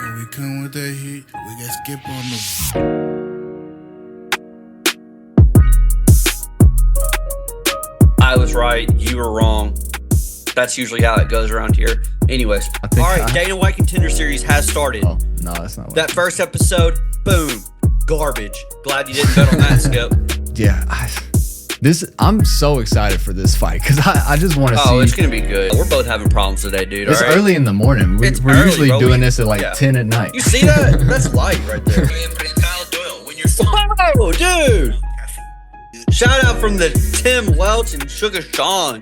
When we come with that heat, we got skip on the. I was right. You were wrong. That's usually how it goes around here. Anyways, all right, Dana White Contender Series has started. Oh, no, that's not what that first episode, boom, garbage. Glad you didn't bet on that, Skip. Yeah, I'm so excited for this fight because I just want to see. Oh, it's gonna be good. We're both having problems today, dude. It's early in the morning. We're usually doing this at like 10 at night. You see that? That's light right there. Oh, dude! Shout out from the Tim Welch and Sugar Sean.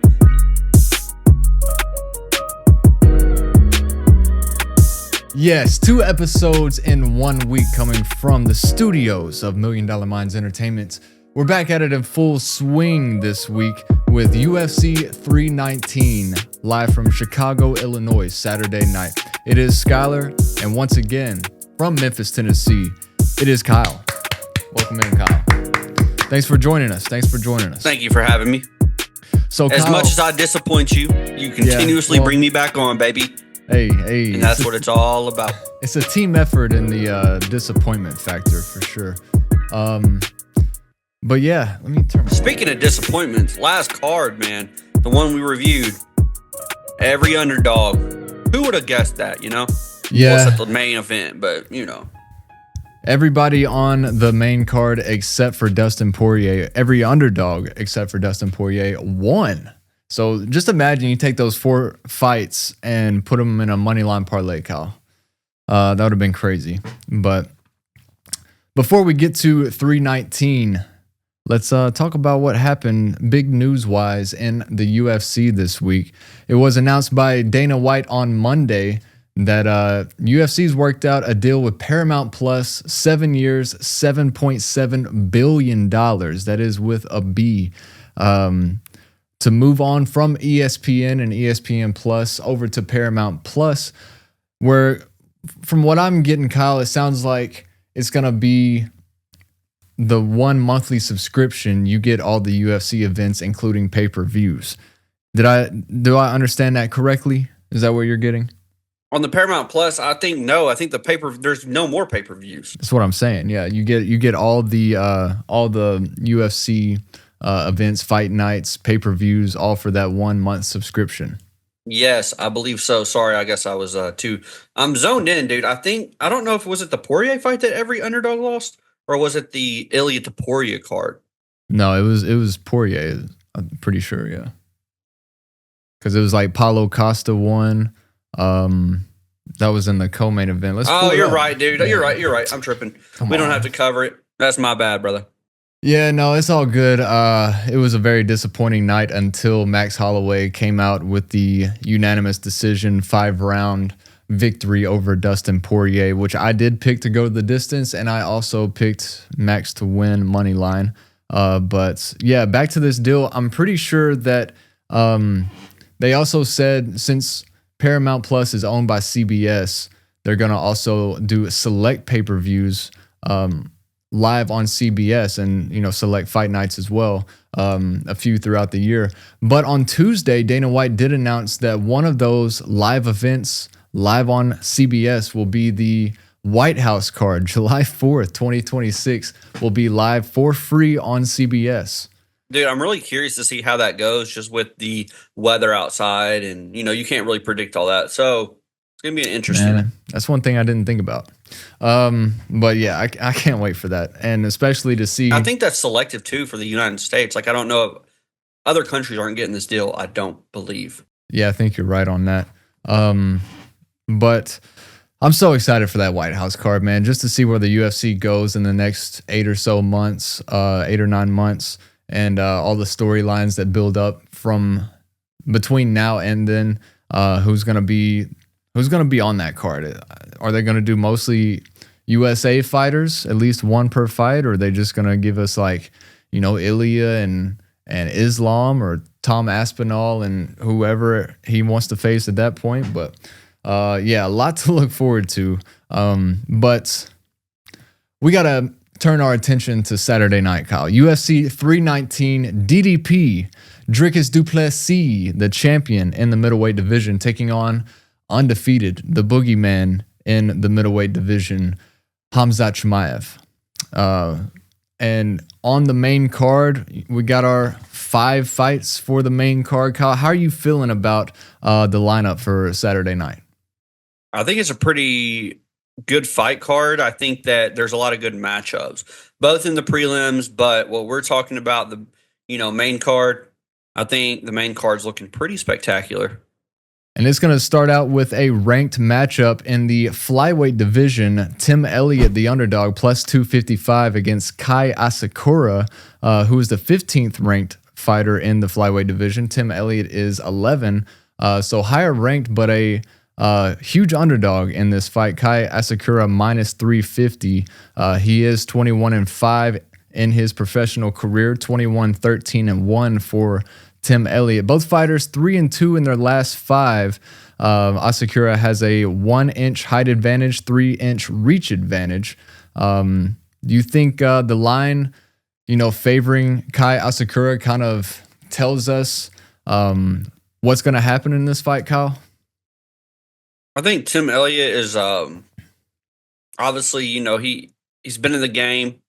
Yes, 2 episodes in 1 week coming from the studios of $1 Million Minds Entertainment. We're back at it in full swing this week with UFC 319, live from Chicago, Illinois, Saturday night. It is Skylar, and once again, from Memphis, Tennessee, it is Kyle. Welcome in, Kyle. Thanks for joining us. Thank you for having me. So, as Kyle, much as I disappoint you, you continuously bring me back on, baby. Hey. And that's what it's all about. It's a team effort in the disappointment factor for sure. But yeah, let me turn. Speaking of disappointments, last card, man, the one we reviewed, every underdog. Who would have guessed that, you know? Yeah. What's at the main event, but you know. Everybody on the main card except for Dustin Poirier, every underdog except for Dustin Poirier won. So just imagine you take those 4 fights and put them in a moneyline parlay, Kyle. That would have been crazy. But before we get to 319, let's talk about what happened big news-wise in the UFC this week. It was announced by Dana White on Monday that UFC's worked out a deal with Paramount Plus, 7 years, $7.7 billion. That is with a B. To move on from ESPN and ESPN Plus over to Paramount Plus, where from what I'm getting, Kyle, it sounds like it's going to be the 1 monthly subscription. You get all the UFC events, including pay-per-views. Do I understand that correctly? Is that what you're getting? On the Paramount Plus, I think no. I think there's no more pay-per-views. That's what I'm saying. Yeah, you get all the UFC events, fight nights, pay-per-views, all for that 1 month subscription. Yes, I believe so. Sorry, I guess I was I'm zoned in, dude. I don't know if was it the Poirier fight that every underdog lost, or was it the Elliott to Poirier card? No, it was Poirier. I'm pretty sure, yeah. Because it was like Paulo Costa won. That was in the co-main event. You're right, dude. Yeah. You're right. I'm tripping. We don't have to cover it. That's my bad, brother. Yeah, no, it's all good. It was a very disappointing night until Max Holloway came out with the unanimous decision 5-round victory over Dustin Poirier, which I did pick to go the distance, and I also picked Max to win money line. But yeah, back to this deal. I'm pretty sure that they also said since Paramount Plus is owned by CBS, they're going to also do select pay-per-views live on CBS and, select fight nights as well, a few throughout the year. But on Tuesday, Dana White did announce that one of those live events live on CBS will be the White House card. July 4th, 2026 will be live for free on CBS. Dude, I'm really curious to see how that goes just with the weather outside and, you can't really predict all that. So it's going to be interesting. Man, that's one thing I didn't think about. But yeah, I can't wait for that. And especially to see. I think that's selective too for the United States. Like, I don't know if other countries aren't getting this deal. I don't believe. Yeah, I think you're right on that. But I'm so excited for that White House card, man, just to see where the UFC goes in the next 8 or so months, 8 or 9 months. And all the storylines that build up from between now and then, who's gonna be on that card? Are they gonna do mostly USA fighters, at least one per fight, or are they just gonna give us Ilya and Islam or Tom Aspinall and whoever he wants to face at that point? But yeah, a lot to look forward to. But we gotta turn our attention to Saturday night, Kyle. UFC 319 DDP, Dricus Du Plessis, the champion in the middleweight division, taking on undefeated, the boogeyman in the middleweight division, Khamzat Chimaev. And on the main card, we got our 5 fights for the main card. Kyle, how are you feeling about the lineup for Saturday night? I think it's a pretty good fight card. I think that there's a lot of good matchups, both in the prelims, but what we're talking about, the main card, I think the main card's looking pretty spectacular. And it's going to start out with a ranked matchup in the Flyweight Division. Tim Elliott, the underdog, plus 255 against Kai Asakura, who is the 15th ranked fighter in the Flyweight Division. Tim Elliott is 11, so higher ranked, but a huge underdog in this fight. Kai Asakura minus 350. He is 21-5 in his professional career, 21-13-1 for Tim Elliott. Both fighters 3-2 in their last 5. Asakura has a 1-inch height advantage, 3-inch reach advantage. Do you think the line, favoring Kai Asakura kind of tells us what's going to happen in this fight, Kyle? I think Tim Elliott is obviously, he's been in the game.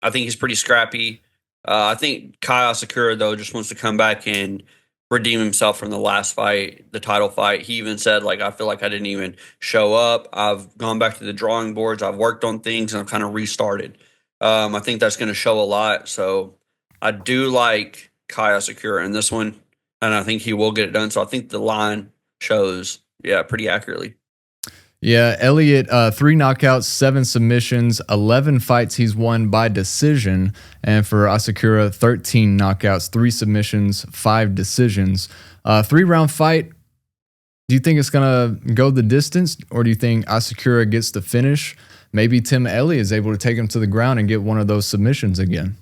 I think he's pretty scrappy. I think Kai Asakura, though, just wants to come back and redeem himself from the last fight, the title fight. He even said, I feel like I didn't even show up. I've gone back to the drawing boards. I've worked on things, and I've kind of restarted. I think that's going to show a lot. So I do like Kai Asakura in this one, and I think he will get it done. So I think the line shows, pretty accurately. Yeah, Elliott, 3 knockouts, 7 submissions, 11 fights he's won by decision. And for Asakura, 13 knockouts, 3 submissions, 5 decisions. 3-round fight. Do you think it's going to go the distance, or do you think Asakura gets the finish? Maybe Tim Elliott is able to take him to the ground and get one of those submissions again.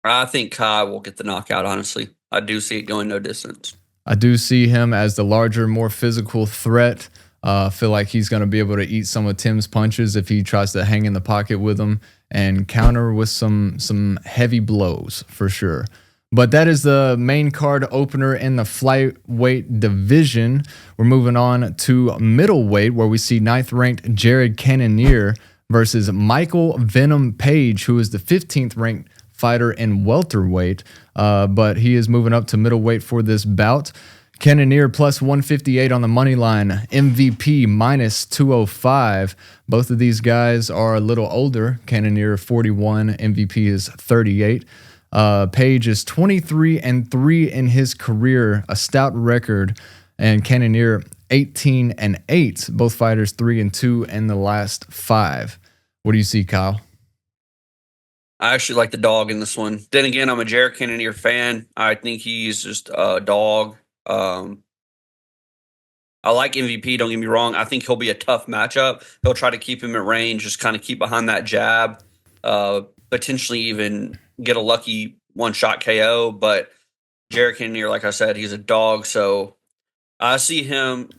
I think Kai will get the knockout, honestly. I do see it going no distance. I do see him as the larger, more physical threat. I feel like he's going to be able to eat some of Tim's punches if he tries to hang in the pocket with him and counter with some heavy blows for sure. But that is the main card opener in the Flyweight Division. We're moving on to middleweight, where we see 9th-ranked Jared Cannonier versus Michael Venom Page, who is the 15th-ranked fighter in welterweight, but he is moving up to middleweight for this bout. Cannonier plus 158 on the money line. MVP minus 205. Both of these guys are a little older. Cannonier 41, MVP is 38. Page is 23-3 in his career, a stout record, and Cannonier 18-8. Both fighters 3-2 in the last 5. What do you see, Kyle? I actually like the dog in this one. Then again, I'm a Jared Cannonier fan. I think he's just a dog. I like MVP, don't get me wrong. I think he'll be a tough matchup. He'll try to keep him at range, just kind of keep behind that jab, potentially even get a lucky one-shot KO. But Jared Cannonier, like I said, he's a dog. So I see him,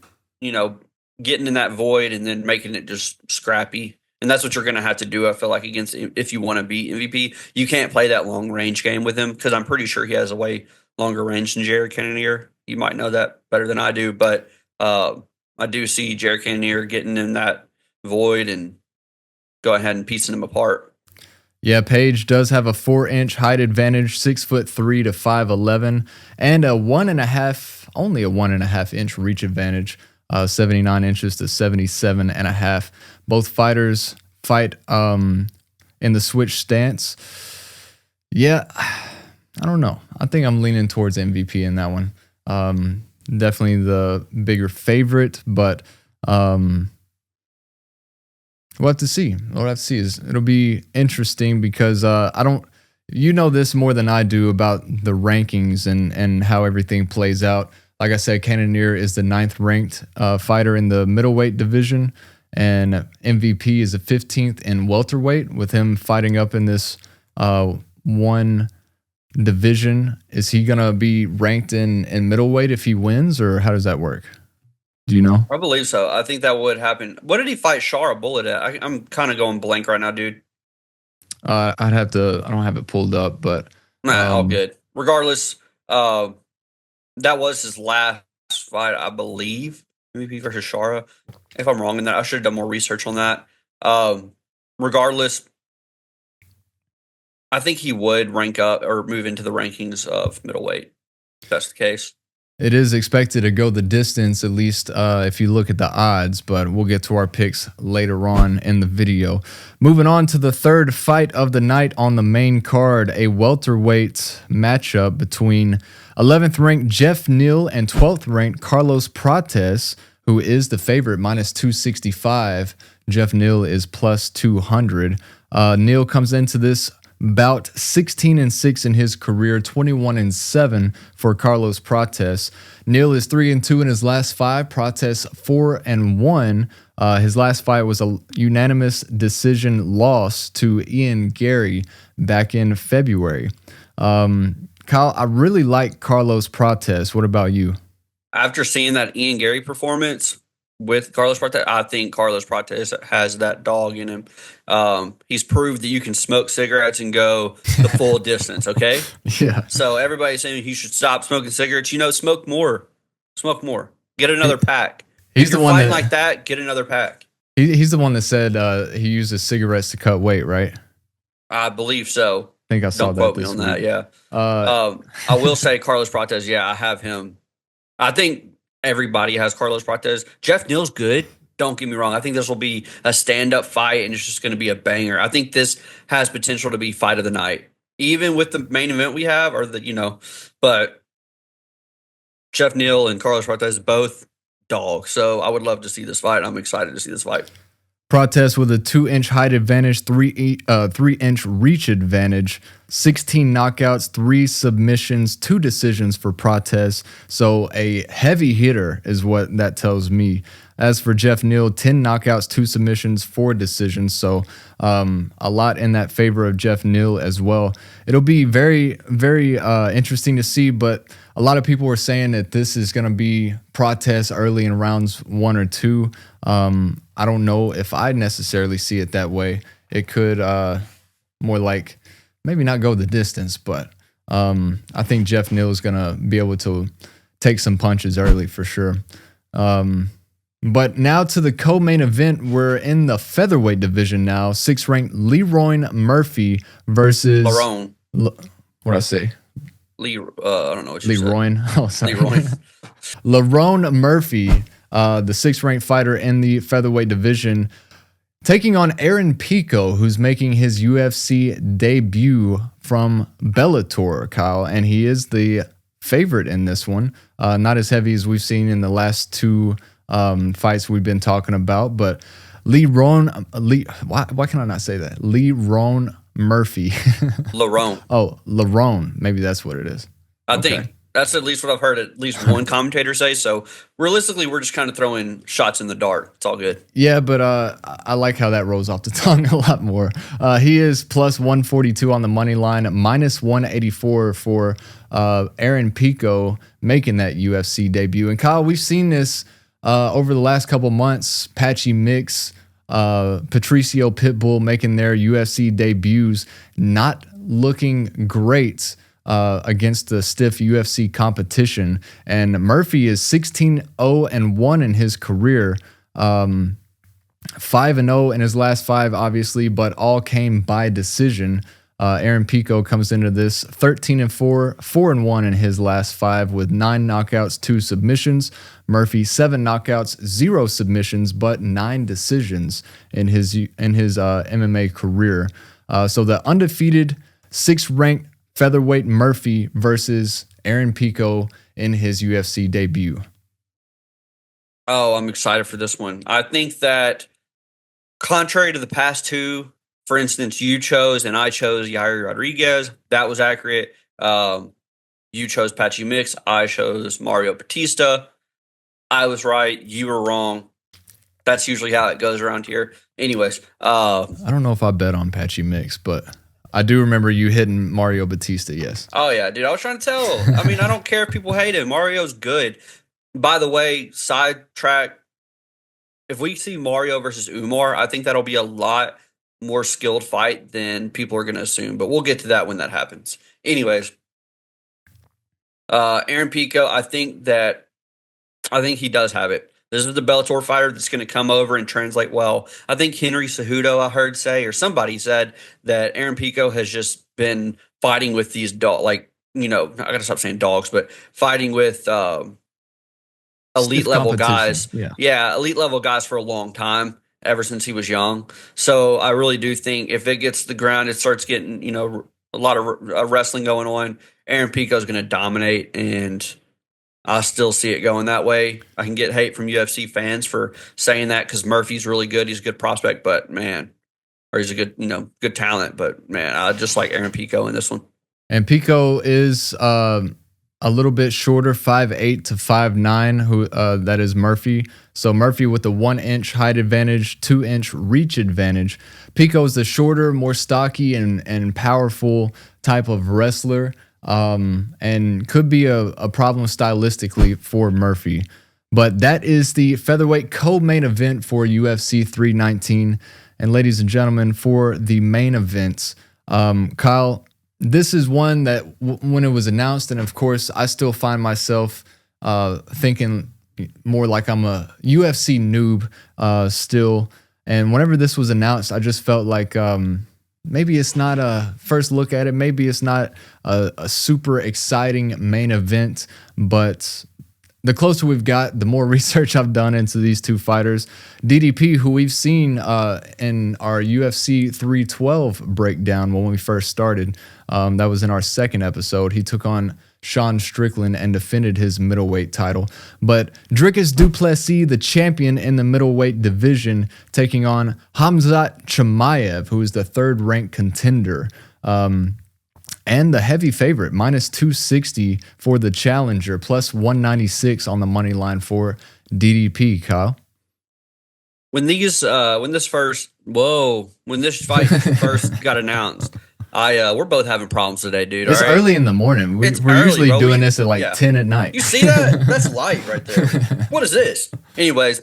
getting in that void and then making it just scrappy. And that's what you're going to have to do, I feel like, against if you want to beat MVP. You can't play that long-range game with him because I'm pretty sure he has a way longer range than Jared Cannonier. You might know that better than I do, but I do see Jared Cannonier getting in that void and go ahead and piecing him apart. Yeah, Page does have a 4-inch height advantage, 6'3" to 5'11", and only a 1.5 inch reach advantage, 79 inches to 77.5. Both fighters fight in the switch stance. Yeah, I don't know. I think I'm leaning towards MVP in that one. Definitely the bigger favorite, but we'll have to see. It'll be interesting because this more than I do about the rankings and how everything plays out. Like I said, Cannonier is the 9th-ranked fighter in the middleweight division, and MVP is the 15th in welterweight, with him fighting up in this one division. Is he gonna be ranked in middleweight if he wins, or how does that work? Do you know? I believe so. I think that would happen. What did he fight Shara Bullet at? I'm kind of going blank right now, dude. I don't have it pulled up, but all good. Regardless, that was his last fight, I believe. MVP versus Shara. if I'm wrong in that. I should have done more research on that. Regardless, I think he would rank up or move into the rankings of middleweight, if that's the case. It is expected to go the distance, at least if you look at the odds, but we'll get to our picks later on in the video. Moving on to the third fight of the night on the main card, a welterweight matchup between 11th ranked Geoff Neal and 12th ranked Carlos Prates, who is the favorite, minus 265. Geoff Neal is plus 200. Neal comes into this bout 16-6 in his career, 21-7 for Carlos Prates. Neal is 3-2 in his last 5. Prates 4-1. His last fight was a unanimous decision loss to Ian Gary back in February. Kyle, I really like Carlos Prates. What about you? After seeing that Ian Gary performance with Carlos Prates, I think Carlos Prates has that dog in him. He's proved that you can smoke cigarettes and go the full distance, okay? Yeah. So everybody's saying he should stop smoking cigarettes. Smoke more. Smoke more. Get another pack. He's if the one fighting that, like that, get another pack. He's the one that said he uses cigarettes to cut weight, right? I believe so. I think I saw Don't that quote me this on week. that, yeah. I will say Carlos Prates, yeah, I have him. I think everybody has Carlos Prates. Geoff Neal's good. Don't get me wrong. I think this will be a stand-up fight, and it's just going to be a banger. I think this has potential to be fight of the night, even with the main event we have, but Geoff Neal and Carlos Prates both dogs. So I would love to see this fight. I'm excited to see this fight. Prates with a 2-inch height advantage, 3-inch reach advantage, 16 knockouts, 3 submissions, 2 decisions for Prates. So a heavy hitter is what that tells me. As for Geoff Neal, 10 knockouts, 2 submissions, 4 decisions. So a lot in that favor of Geoff Neal as well. It'll be very, very interesting to see, but a lot of people were saying that this is going to be Prates early in rounds 1 or 2. I don't know if I necessarily see it that way. It could more like maybe not go the distance, but I think Geoff Neal is going to be able to take some punches early for sure. But now to the co-main event. We're in the featherweight division now. 6th ranked Lerone Murphy versus Lerone. What'd I say? I don't know what you said. Lerone. Oh, sorry. Lerone. Lerone Murphy, the 6th ranked fighter in the featherweight division, taking on Aaron Pico, who's making his UFC debut from Bellator, Kyle, and he is the favorite in this one. Not as heavy as we've seen in the last 2 fights we've been talking about, but why can I not say that? Lerone Murphy. Lerone. Oh, Lerone. Maybe that's what it is. I think that's at least what I've heard at least one commentator say. So realistically, we're just kind of throwing shots in the dark. It's all good. Yeah, but I like how that rolls off the tongue a lot more. He is plus 142 on the money line, minus 184 for Aaron Pico making that UFC debut. And Kyle, we've seen this over the last couple months. Patchy Mix, Patricio Pitbull making their UFC debuts, not looking great against the stiff UFC competition. And Murphy is 16-0-1 in his career, 5-0 in his last 5, obviously, but all came by decision. Aaron Pico comes into this 13-4, 4-1 in his last 5 with 9 knockouts, 2 submissions. Murphy 7 knockouts, 0 submissions, but 9 decisions in his MMA career. So the undefeated 6th ranked featherweight Murphy versus Aaron Pico in his UFC debut. Oh, I'm excited for this one. I think that contrary to the past 2, for instance, you chose and I chose Yair Rodriguez. That was accurate. You chose Patchy Mix. I chose Mario Batista. I was right. You were wrong. That's usually how it goes around here. Anyways. I don't know if I bet on Patchy Mix, but I do remember you hitting Mario Batista, yes. Oh, yeah, dude. I was trying to tell. I mean, I don't care if people hate him. Mario's good. By the way, sidetrack. If we see Mario versus Umar, I think that'll be a lot more skilled fight than people are going to assume. But we'll get to that when that happens. Anyways, Aaron Pico, I think he does have it. This is the Bellator fighter that's going to come over and translate well. I think Henry Cejudo, I heard say, or somebody said that Aaron Pico has just been fighting with these I got to stop saying dogs, but fighting with elite level guys. Yeah, elite level guys for a long time, ever since he was young. So I really do think if it gets to the ground, it starts getting, a lot of wrestling going on. Aaron Pico is going to dominate, and I still see it going that way. I can get hate from UFC fans for saying that because Murphy's really good. He's a good prospect, but man, or he's a good, good talent. But man, I just like Aaron Pico in this one. And Pico is a little bit shorter, 5'8" to 5'9". Who that is Murphy. So Murphy with the 1 inch height advantage, 2 inch reach advantage. Pico is the shorter, more stocky and powerful type of wrestler. And could be a problem stylistically for Murphy. But that is the featherweight co-main event for UFC 319. And ladies and gentlemen, for the main events, Kyle, this is one that when it was announced, and of course, I still find myself thinking more like I'm a UFC noob still. And whenever this was announced, I just felt like maybe it's not a first look at it. Maybe it's not a super exciting main event, but the closer we've got, the more research I've done into these two fighters. DDP, who we've seen in our UFC 312 breakdown when we first started, that was in our second episode. He took on Sean Strickland and defended his middleweight title. But Dricus Du Plessis, the champion in the middleweight division, taking on Khamzat Chimaev, who is the third-ranked contender. And the heavy favorite, minus 260 for the challenger, plus 196 on the money line for DDP, Kyle. When this fight first got announced, we're both having problems today, dude. It's early in the morning. We're usually doing this at 10 at night. You see that? That's light right there. What is this? Anyways,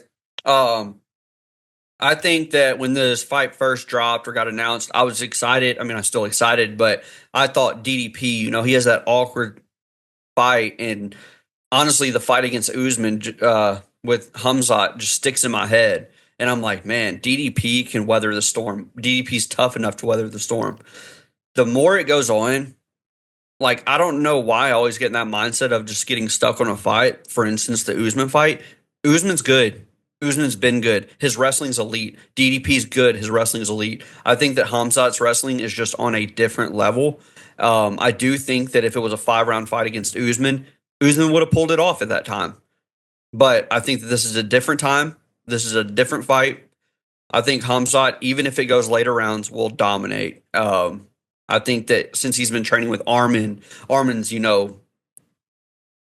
I think that when this fight first dropped or got announced, I was excited. I mean, I'm still excited, but I thought DDP, he has that awkward fight. And honestly, the fight against Usman with Khamzat just sticks in my head. And I'm like, man, DDP can weather the storm. DDP's tough enough to weather the storm. The more it goes on, I don't know why I always get in that mindset of just getting stuck on a fight. For instance, the Usman fight. Usman's good. Usman's been good. His wrestling's elite. DDP's good. His wrestling is elite. I think that Khamzat's wrestling is just on a different level. I do think that if it was a 5-round fight against Usman would have pulled it off at that time. But I think that this is a different time. This is a different fight. I think Khamzat, even if it goes later rounds, will dominate. I think that since he's been training with Armin's,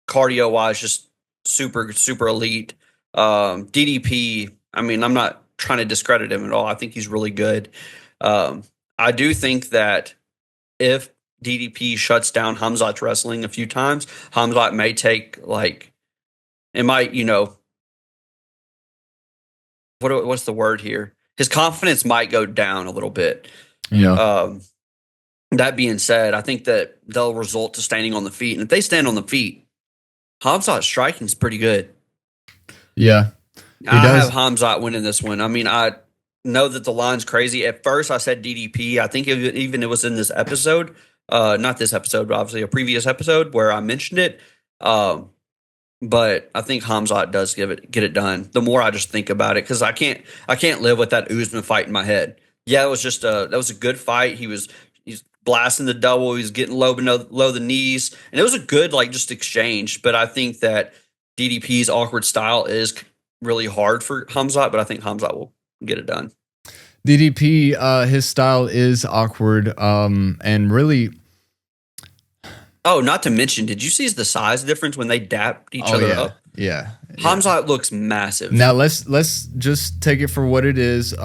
cardio-wise, just super, super elite. DDP, I mean, I'm not trying to discredit him at all. I think he's really good. I do think that if DDP shuts down Khamzat's wrestling a few times, Khamzat may take, what's the word here? His confidence might go down a little bit. Yeah. That being said, I think that they'll result to standing on the feet. And if they stand on the feet, Khamzat's striking is pretty good. Yeah. I have Khamzat winning this one. I mean, I know that the line's crazy. At first, I said DDP. I think even it was in this episode. Not this episode, but obviously a previous episode where I mentioned it. But I think Khamzat does get it done. The more I just think about it, because I can't live with that Usman fight in my head. Yeah, that was a good fight. He's blasting the double. He's getting low the knees, and it was a good just exchange. But I think that DDP's awkward style is really hard for Khamzat, but I think Khamzat will get it done. DDP, his style is awkward, and really. Oh, not to mention, did you see the size difference when they dapped each other up? Yeah. Khamzat looks massive. Now let's just take it for what it is.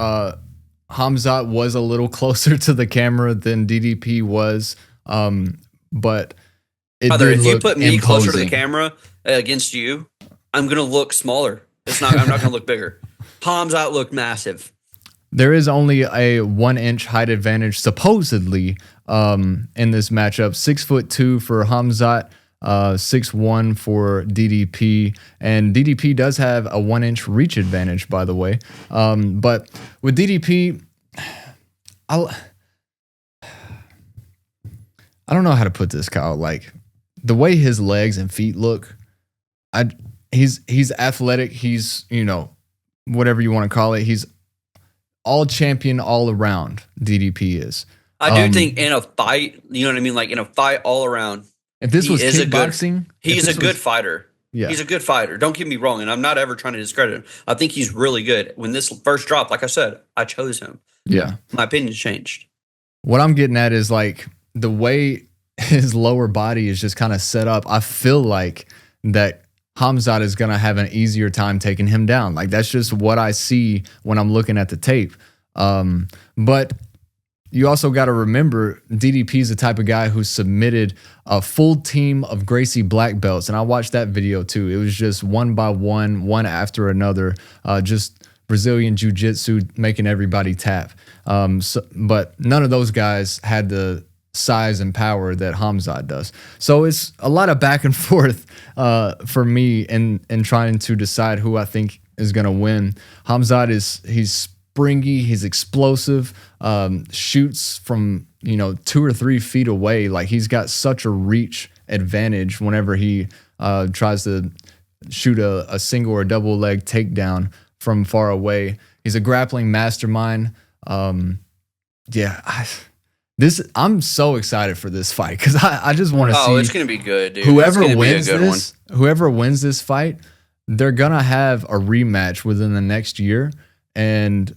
Khamzat was a little closer to the camera than DDP was, but Brother, if you put me closer to the camera against you, I'm gonna look smaller. I'm not gonna look bigger. Khamzat looked massive. There is only a 1 inch height advantage supposedly in this matchup. 6'2" for Khamzat, 6'1" for DDP, and DDP does have a 1-inch reach advantage, by the way. But with DDP, I don't know how to put this, Kyle. Like the way his legs and feet look, he's athletic. He's, whatever you want to call it. He's all champion all around. DDP is. I do think in a fight, you know what I mean? Like in a fight all around. If this was kickboxing, he's a good fighter. Yeah. He's a good fighter. Don't get me wrong. And I'm not ever trying to discredit him. I think he's really good. When this first dropped, like I said, I chose him. Yeah. My opinion changed. What I'm getting at is like the way his lower body is just kind of set up. I feel like that Khamzat is going to have an easier time taking him down. Like that's just what I see when I'm looking at the tape. But you also got to remember DDP is the type of guy who submitted a full team of Gracie black belts. And I watched that video too. It was just one by one after another, just Brazilian jiu-jitsu making everybody tap. But none of those guys had the size and power that Khamzat does. So it's a lot of back and forth for me in trying to decide who I think is going to win. Khamzat he's springy, he's explosive, shoots from 2 or 3 feet away. Like he's got such a reach advantage whenever he tries to shoot a single or double leg takedown from far away. He's a grappling mastermind. I'm so excited for this fight because I just want to see. Oh, it's gonna be good, dude. Whoever wins this fight, they're gonna have a rematch within the next year, and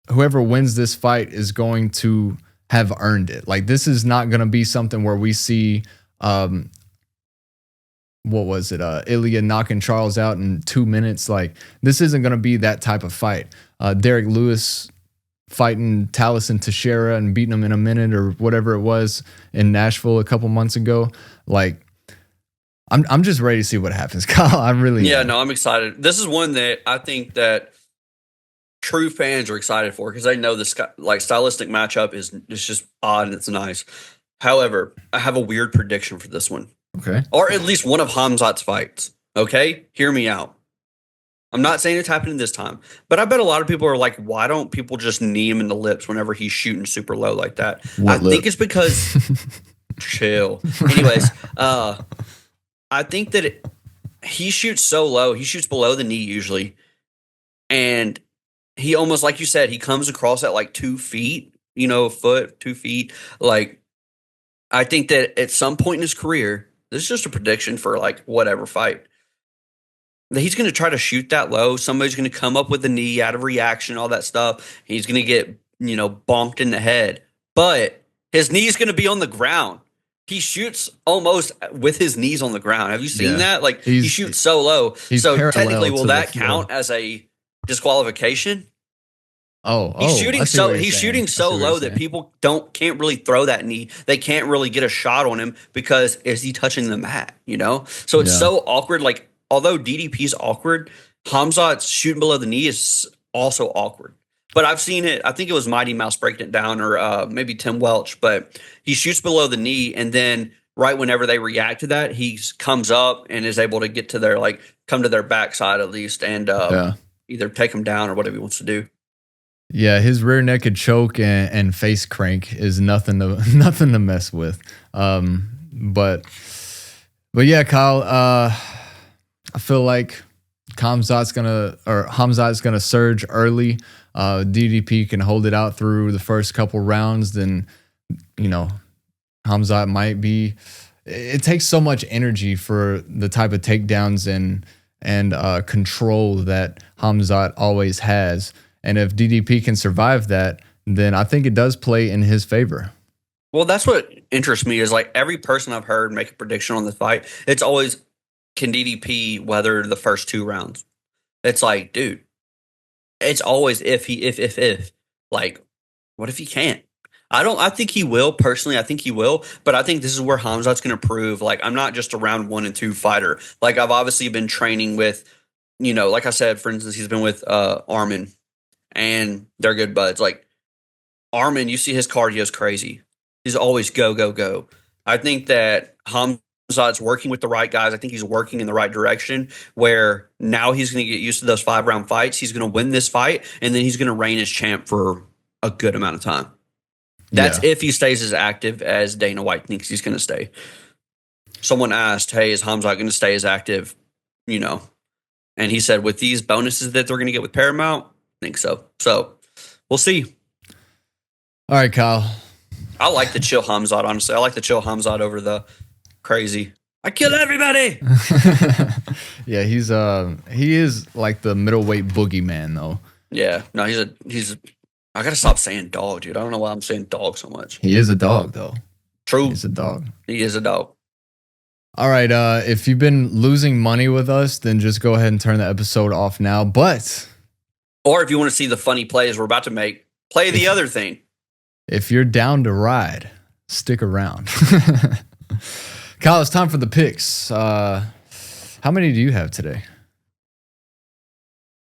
whoever wins this fight is going to have earned it. Like this is not gonna be something where we see Elliott knocking Charles out in 2 minutes. Like this isn't gonna be that type of fight. Derek Lewis fighting Taliesin Teixeira and beating him in a minute or whatever it was in Nashville a couple months ago. Like I'm just ready to see what happens, Kyle. I'm excited. This is one that I think that true fans are excited for because they know this stylistic matchup is just odd and it's nice. However, I have a weird prediction for this one. Okay. Or at least one of Khamzat's fights. Okay? Hear me out. I'm not saying it's happening this time, but I bet a lot of people are like, why don't people just knee him in the lips whenever he's shooting super low like that? I think it's because chill. Anyways, I think that he shoots so low. He shoots below the knee usually. And he almost, like you said, he comes across at like 2 feet, a foot, 2 feet. Like, I think that at some point in his career, this is just a prediction for like whatever fight, that he's going to try to shoot that low. Somebody's going to come up with a knee out of reaction, all that stuff. He's going to get, bonked in the head. But his knee's going to be on the ground. He shoots almost with his knees on the ground. Have you seen that? Like, he shoots so low. So technically, will that count as a disqualification? He's shooting so low that people can't really throw that knee. They can't really get a shot on him because is he touching the mat? So it's so awkward. Like, although DDP's awkward, Khamzat's shooting below the knee is also awkward. But I've seen it. I think it was Mighty Mouse breaking it down, or maybe Tim Welch. But he shoots below the knee, and then right whenever they react to that, he comes up and is able to get to their come to their backside at least, and either take them down or whatever he wants to do. Yeah, his rear naked choke and face crank is nothing to mess with. But yeah, Kyle, I feel like Khamzat's gonna surge early. DDP can hold it out through the first couple rounds. Then, Khamzat might be. It takes so much energy for the type of takedowns and control that Khamzat always has. And if DDP can survive that, then I think it does play in his favor. Well, that's what interests me is like every person I've heard make a prediction on the fight. It's always, can DDP weather the first 2 rounds? It's like, dude, it's always if. Like, what if he can't? I think he will, personally. I think he will, but I think this is where Khamzat's going to prove, like, I'm not just a round 1 and 2 fighter. Like, I've obviously been training with, like I said, for instance, he's been with Armin, and they're good buds. Like, Armin, you see his cardio is crazy. He's always go, go, go. I think that Khamzat Khamzat's working with the right guys. I think he's working in the right direction where now he's going to get used to those 5-round fights. He's going to win this fight, and then he's going to reign as champ for a good amount of time. That's if he stays as active as Dana White thinks he's going to stay. Someone asked, hey, is Khamzat going to stay as active? And he said, with these bonuses that they're going to get with Paramount, I think so. So we'll see. All right, Kyle. I like the chill Khamzat, honestly. I like the chill Khamzat over the crazy, I kill everybody. Yeah, he is like the middleweight boogeyman, though. Yeah. No, he's I got to stop saying dog, dude. I don't know why I'm saying dog so much. He is a dog, though. True. He's a dog. He is a dog. All right, if you've been losing money with us, then just go ahead and turn the episode off now. Or if you want to see the funny plays we're about to make, play the other thing. If you're down to ride, stick around. Kyle, it's time for the picks. How many do you have today?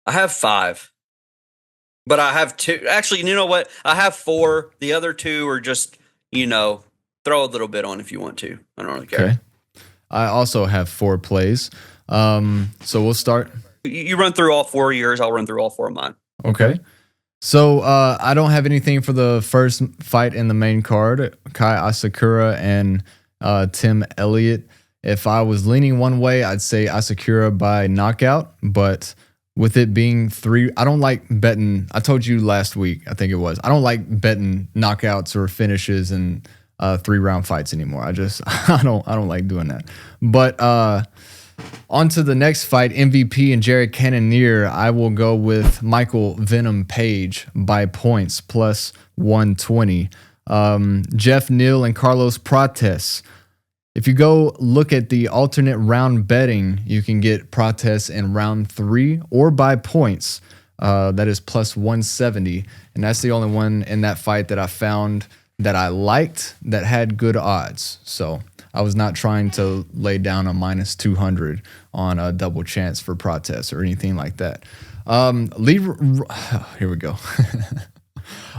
I have 5. But I have 2. Actually, you know what? I have 4. The other 2 are just, throw a little bit on if you want to. I don't really care. Okay. I also have 4 plays. So we'll start. You run through all 4 of yours. I'll run through all 4 of mine. Okay. So I don't have anything for the first fight in the main card, Kai Asakura and Tim Elliott. If I was leaning one way, I'd say Asakura by knockout. But with it being 3, I don't like betting. I told you last week, I think it was. I don't like betting knockouts or finishes and 3-round fights anymore. I don't like doing that. But on to the next fight, MVP and Jared Cannonier. I will go with Michael Venom Page by points plus 120. Geoff Neal and Carlos Prates. If you go look at the alternate round betting, you can get Prates in round 3 or by points. That is plus 170. And that's the only one in that fight that I found that I liked that had good odds. So I was not trying to lay down a minus 200 on a double chance for Prates or anything like that. Here we go.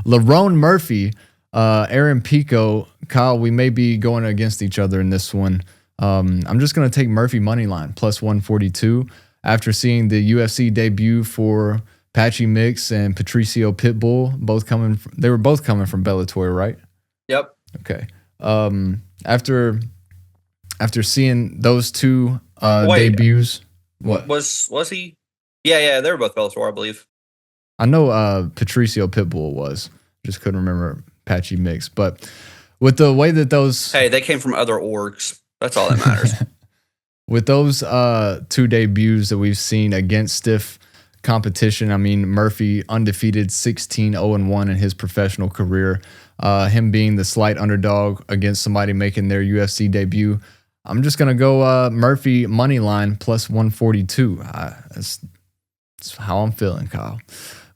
Lerone Murphy, Aaron Pico. Kyle, we may be going against each other in this one. I'm just going to take Murphy money line plus 142 after seeing the UFC debut for Patchy Mix and Patricio Pitbull. They were both coming from Bellator, right? Yep. Okay. After seeing those 2 debuts, what was he? Yeah, they were both Bellator, I believe. I know Patricio Pitbull was. Just couldn't remember Patchy Mix. But with the way that those... Hey, they came from other orgs. That's all that matters. With those 2 debuts that we've seen against stiff competition, I mean, Murphy undefeated 16-0-1 in his professional career. Him being the slight underdog against somebody making their UFC debut. I'm just going to go Murphy money line plus 142. That's how I'm feeling, Kyle.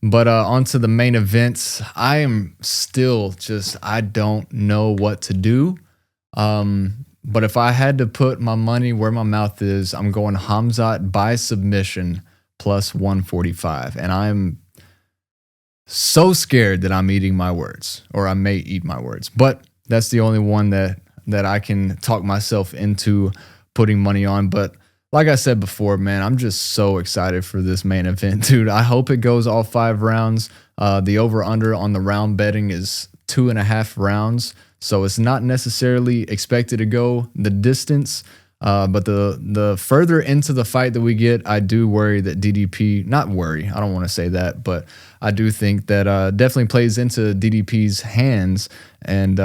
But on to the main events. I am still I don't know what to do. But if I had to put my money where my mouth is, I'm going Khamzat by submission plus 145. And I'm so scared that I'm eating my words, or I may eat my words. But that's the only one that I can talk myself into putting money on. But like I said before, man, I'm just so excited for this main event, dude. I hope it goes all 5 rounds. The over-under on the round betting is 2.5 rounds. So it's not necessarily expected to go the distance. But the further into the fight that we get, I do worry that DDP, not worry, I don't want to say that, but I do think that definitely plays into DDP's hands. And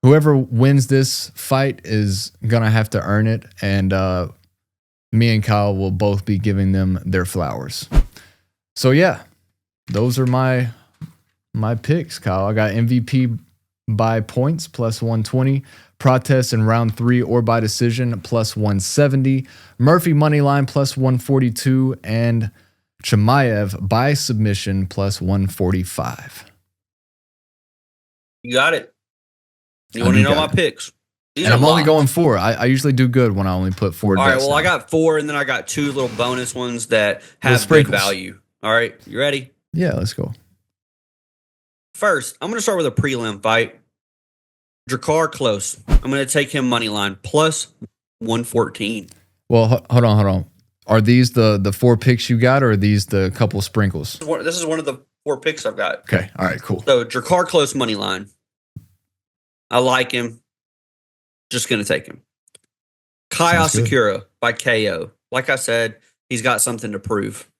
whoever wins this fight is going to have to earn it. And me and Kyle will both be giving them their flowers. So yeah, those are my picks, Kyle. I got MVP by points plus 120. Prates in round 3 or by decision plus 170. Murphy money line plus 142. And Chimaev by submission plus 145. You got it. You want to know my picks? And I'm only going 4. I usually do good when I only put 4 All right, bets well, now. I got 4, and then I got 2 little bonus ones that have good value. All right, you ready? Yeah, let's go. First, I'm going to start with a prelim fight. Drakkar Close. I'm going to take him money line plus 114. Well, hold on. Are these the 4 picks you got, or are these the couple sprinkles? This is one of the 4 picks I've got. Okay. All right, cool. So Drakkar Close money line. I like him. Just going to take him. Kai Asakura by KO. Like I said, he's got something to prove.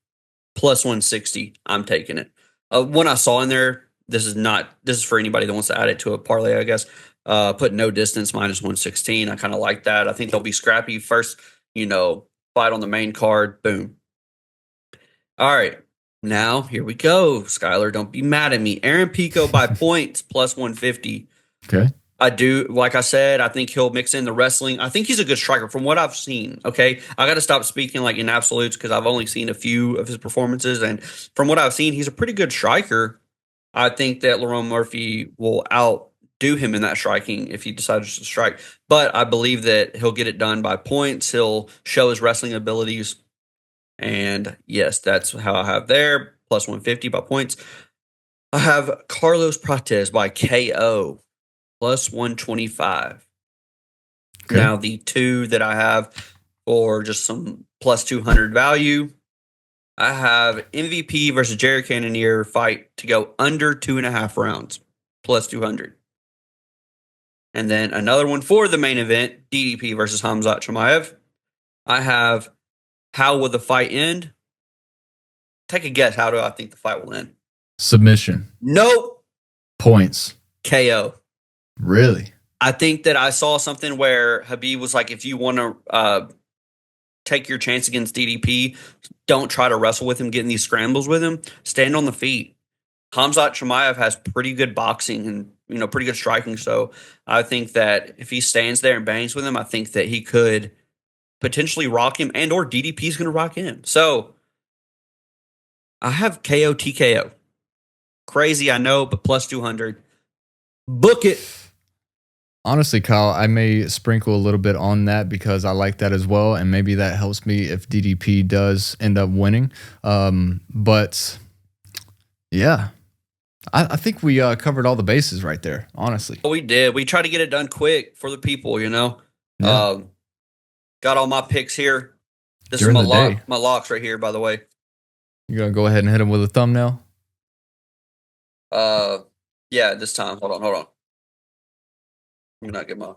Plus 160. I'm taking it. One I saw in there, this is for anybody that wants to add it to a parlay, I guess. Put no distance minus 116. I kind of like that. I think they'll be scrappy. First, fight on the main card. Boom. All right. Now, here we go. Skylar, don't be mad at me. Aaron Pico by points plus 150. Okay. I do, like I said, I think he'll mix in the wrestling. I think he's a good striker from what I've seen. Okay. I got to stop speaking like in absolutes because I've only seen a few of his performances. And from what I've seen, he's a pretty good striker. I think that Lerone Murphy will outdo him in that striking if he decides to strike. But I believe that he'll get it done by points. He'll show his wrestling abilities. And yes, that's how I have there. Plus 150 by points. I have Carlos Prates by KO. Plus 125. Okay. Now, the 2 that I have for just some plus 200 value, I have MVP versus Jared Cannonier fight to go under 2.5 rounds, plus 200. And then another one for the main event, DDP versus Khamzat Chimaev. I have how will the fight end? Take a guess. How do I think the fight will end? Submission. Nope. Points. KO. Really? I think that I saw something where Khabib was like, if you want to take your chance against DDP, don't try to wrestle with him, getting these scrambles with him. Stand on the feet. Khamzat Chimaev has pretty good boxing and pretty good striking. So I think that if he stands there and bangs with him, I think that he could potentially rock him, and or DDP is going to rock him. So I have KO TKO. Crazy, I know, but plus 200. Book it. Honestly, Kyle, I may sprinkle a little bit on that because I like that as well, and maybe that helps me if DDP does end up winning. But yeah, I think we covered all the bases right there, honestly. We did. We tried to get it done quick for the people, Yeah. Got all my picks here. This During is my locks right here, by the way. You're going to go ahead and hit them with a thumbnail? Yeah, this time. Hold on. Let me not get my...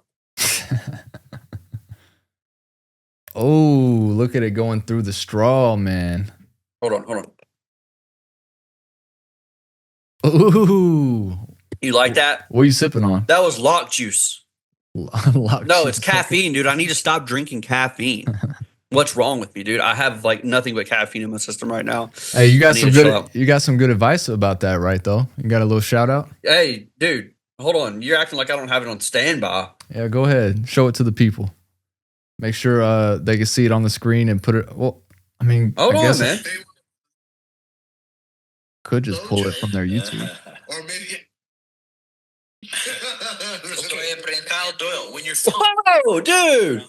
Oh, look at it going through the straw, man. Hold on. Ooh. You like that? What are you sipping on? That was lock juice. Lock No, juice. it's caffeine, dude. I need to stop drinking caffeine. What's wrong with me, dude? I have nothing but caffeine in my system right now. Hey, you got some good advice about that, right? Though you got a little shout out. Hey, dude, hold on. You're acting like I don't have it on standby. Yeah, go ahead, show it to the people. Make sure they can see it on the screen and put it. Well, I mean, hold on, man. Could just pull it from their YouTube. Or maybe. Kyle Doyle, when you're whoa, dude.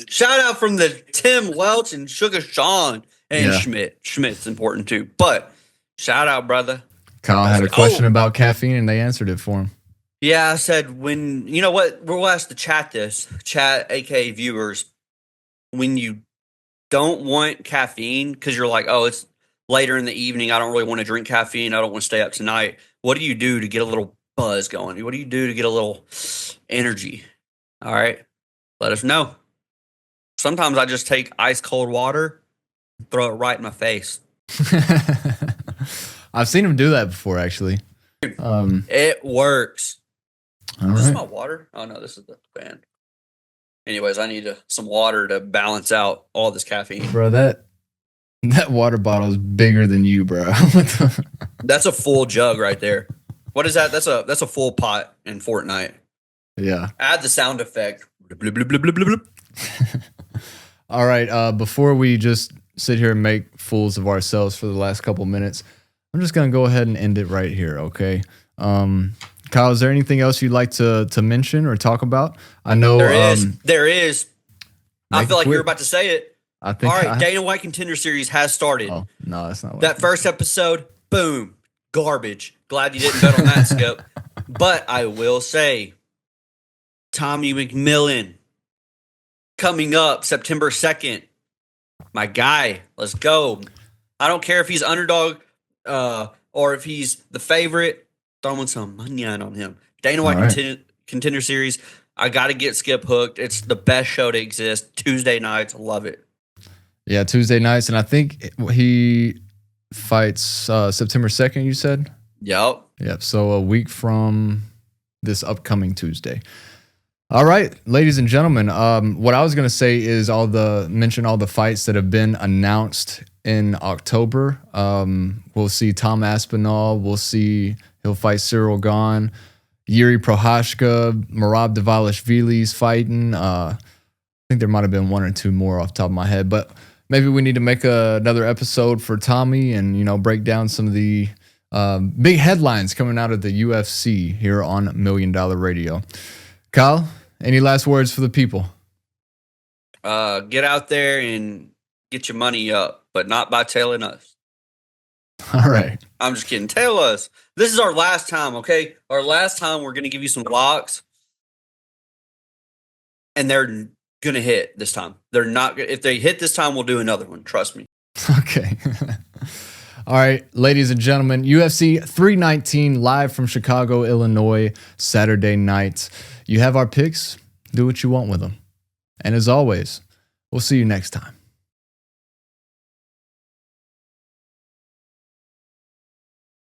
Shout out from the Tim Welch and Sugar Sean and Schmidt. Schmidt's important too, but shout out, brother. Kyle had a question about caffeine, and they answered it for him. Yeah, I said when you know what we'll ask the chat, aka viewers, when you don't want caffeine because you're like, oh, it's later in the evening, I don't really want to drink caffeine, I don't want to stay up tonight. What do you do to get a little buzz going? What do you do to get a little energy? All right, let us know. Sometimes I just take ice cold water, throw it right in my face. I've seen him do that before, actually. It works. All is this right. my water? Oh no, this is the fan. Anyways, I need some water to balance out all this caffeine. Bro, that water bottle is bigger than you, bro. That's a full jug right there. What is that? That's a full pot in Fortnite. Yeah. Add the sound effect. Blub, blub, blub, blub, blub, blub. All right. Before we just sit here and make fools of ourselves for the last couple minutes, I'm just gonna go ahead and end it right here. Okay. Kyle, is there anything else you'd like to mention or talk about? I know there is. I feel like you're about to say it. I think. All right, Dana White Contender Series has started. Oh no, that's not. That first episode, boom, garbage. Glad you didn't bet on that, Skip. But I will say, Tommy McMillan coming up September 2nd. My guy, let's go. I don't care if he's underdog or if he's the favorite. Throwing some money on him. Dana White Contender Series. I got to get Skip hooked. It's the best show to exist. Tuesday nights. Love it. Yeah, Tuesday nights. And I think he fights September 2nd, you said? Yep. Yep. So a week from this upcoming Tuesday. All right, ladies and gentlemen. What I was going to say is mention all the fights that have been announced in October. We'll see Tom Aspinall. He'll fight Cyril Gane. Yuri Prohashka, Merab Dvalishvili's fighting. I think there might have been one or two more off the top of my head, but maybe we need to make another episode for Tommy and, break down some of the big headlines coming out of the UFC here on $1 Million Radio. Kyle, any last words for the people? Get out there and get your money up, but not by tailing us. All right. I'm just kidding. Tail us. This is our last time, okay? Our last time, we're going to give you some locks, and they're going to hit this time. They're not. If they hit this time, we'll do another one. Trust me. Okay. All right, ladies and gentlemen, UFC 319 live from Chicago, Illinois, Saturday night. You have our picks. Do what you want with them. And as always, we'll see you next time.